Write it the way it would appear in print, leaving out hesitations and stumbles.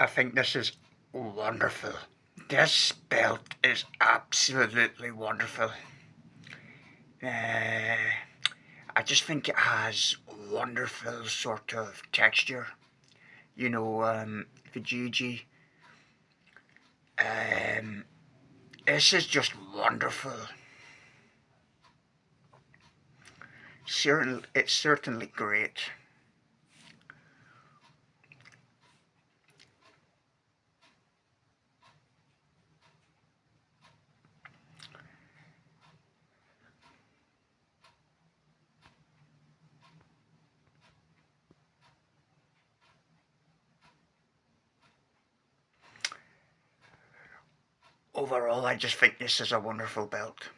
I think this is wonderful. This belt is absolutely wonderful. Uh, I just think it has wonderful sort of texture. The Gigi. Um, this is just wonderful. It's certainly great. Overall, I just think this is a wonderful belt.